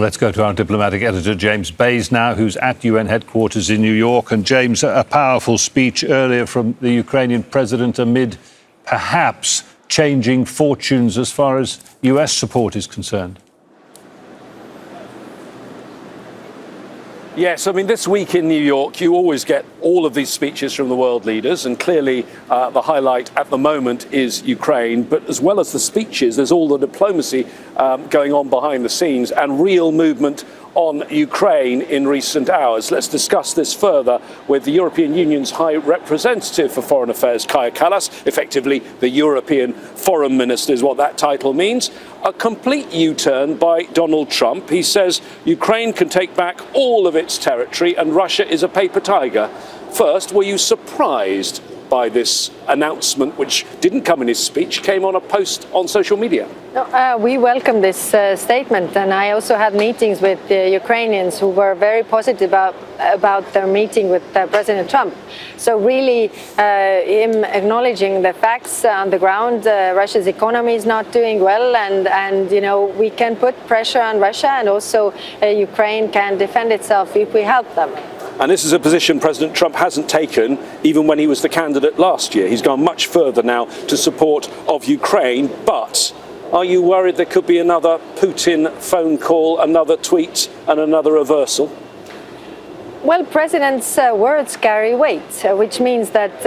Well, let's go to our diplomatic editor, James Bays, now, who's at UN headquarters in New York. And James, a powerful speech earlier from the Ukrainian president amid perhaps changing fortunes as far as US support is concerned. Yes, I mean, this week in New York, you always get all of these speeches from the world leaders, and clearly the highlight at the moment is Ukraine. But as well as the speeches, there's all the diplomacy going on behind the scenes and real movement on Ukraine in recent hours. Let's discuss this further with the European Union's High Representative for Foreign Affairs, Kaja Kallas, effectively the European Foreign Minister is what that title means. A complete U-turn by Donald Trump. He says Ukraine can take back all of its territory and Russia is a paper tiger. First, were you surprised by this announcement, which didn't come in his speech, came on a post on social media? No, we welcome this statement, and I also had meetings with the Ukrainians who were very positive about their meeting with President Trump. So really, him acknowledging the facts on the ground, Russia's economy is not doing well, and you know, we can put pressure on Russia, and also Ukraine can defend itself if we help them. And this is a position President Trump hasn't taken even when he was the candidate last year. He's gone much further now to support of Ukraine. But are you worried there could be another Putin phone call, another tweet and another reversal? Well, President's words carry weight, which means that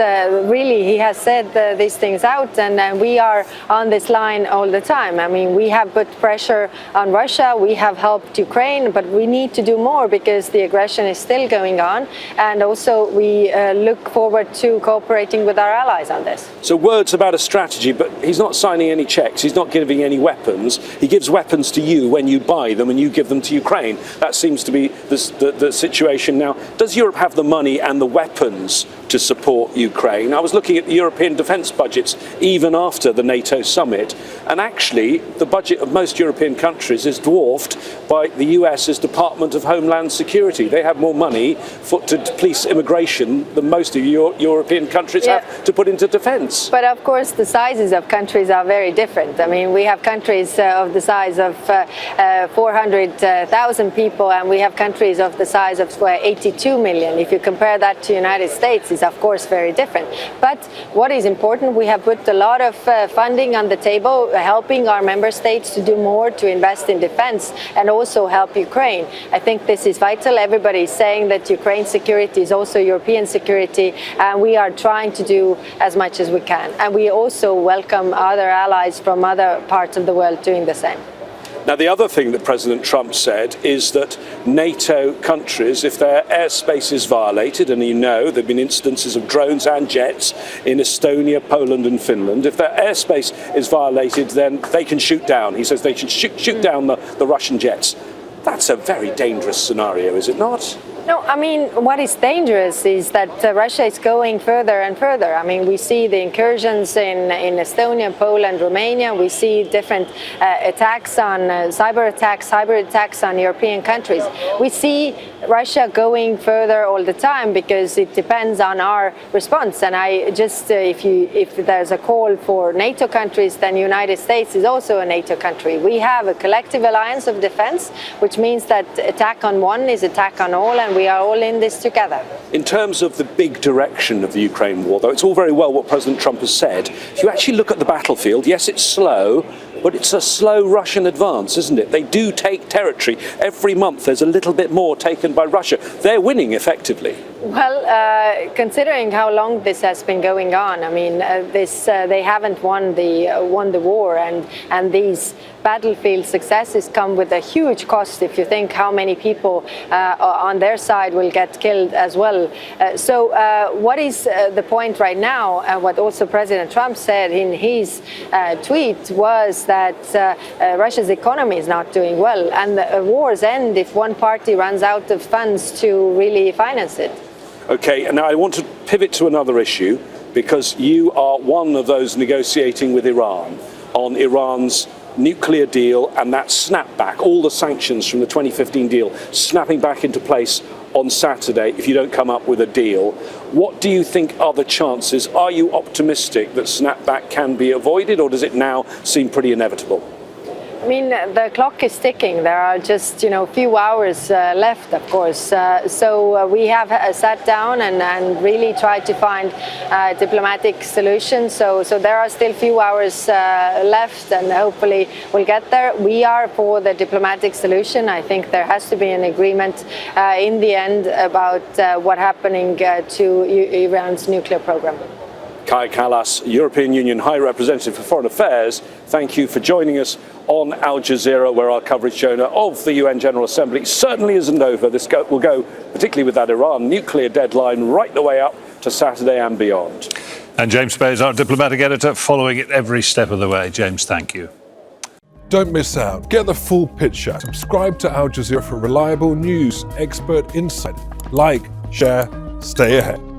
really he has said these things out, and we are on this line all the time. I mean, we have put pressure on Russia, we have helped Ukraine, but we need to do more because the aggression is still going on, and also we look forward to cooperating with our allies on this. So words about a strategy, but he's not signing any checks, he's not giving any weapons. He gives weapons to you when you buy them and you give them to Ukraine. That seems to be the situation now. Does Europe have the money and the weapons to support Ukraine? I was looking at the European defence budgets even after the NATO summit, and actually the budget of most European countries is dwarfed by the US's Department of Homeland Security. They have more money to police immigration than most of European countries have to put into defence. But of course the sizes of countries are very different. I mean, we have countries of the size of 400,000 people, and we have countries of the size of 82 million. If you compare that to the United States, it's of course very different. But what is important, we have put a lot of funding on the table, helping our member states to do more to invest in defense and also help Ukraine. I think this is vital. Everybody is saying that Ukraine's security is also European security, and we are trying to do as much as we can. And we also welcome other allies from other parts of the world doing the same. Now, the other thing that President Trump said is that NATO countries, if their airspace is violated, and you know there have been instances of drones and jets in Estonia, Poland and Finland, if their airspace is violated, then they can shoot down. He says they should shoot down the Russian jets. That's a very dangerous scenario, is it not? No, I mean, what is dangerous is that Russia is going further and further. I mean, we see the incursions in Estonia, Poland, Romania. We see different attacks on cyber attacks on European countries. We see Russia going further all the time because it depends on our response. And I just, if there's a call for NATO countries, then the United States is also a NATO country. We have a collective alliance of defense, which means that attack on one is attack on all, and we are all in this together. In terms of the big direction of the Ukraine war, though, it's all very well what President Trump has said. If you actually look at the battlefield, yes, it's slow, but it's a slow Russian advance, isn't it? They do take territory. Every month there's a little bit more taken by Russia. They're winning effectively. Well, considering how long this has been going on, I mean, they haven't won the war, and these battlefield successes come with a huge cost. If you think how many people on their side will get killed as well. So what is the point right now? What also President Trump said in his tweet was that Russia's economy is not doing well, and the wars end if one party runs out of funds to really finance it. Okay, and now I want to pivot to another issue, because you are one of those negotiating with Iran on Iran's nuclear deal and that snapback, all the sanctions from the 2015 deal snapping back into place on Saturday if you don't come up with a deal. What do you think are the chances? Are you optimistic that snapback can be avoided, or does it now seem pretty inevitable? mean, the clock is ticking. There are just, few hours left, of course. So we have sat down and really tried to find diplomatic solutions. So there are still few hours left, and hopefully we'll get there. We are for the diplomatic solution. I think there has to be an agreement in the end about what's happening to Iran's nuclear program. Kaja Kallas, European Union High Representative for Foreign Affairs, thank you for joining us on Al Jazeera, where our coverage Jonah of the UN General Assembly certainly isn't over. This will go, particularly with that Iran nuclear deadline, right the way up to Saturday and beyond. And James Bayes, our diplomatic editor, following it every step of the way. James, thank you. Don't miss out. Get the full picture. Subscribe to Al Jazeera for reliable news, expert insight. Like, share, stay ahead.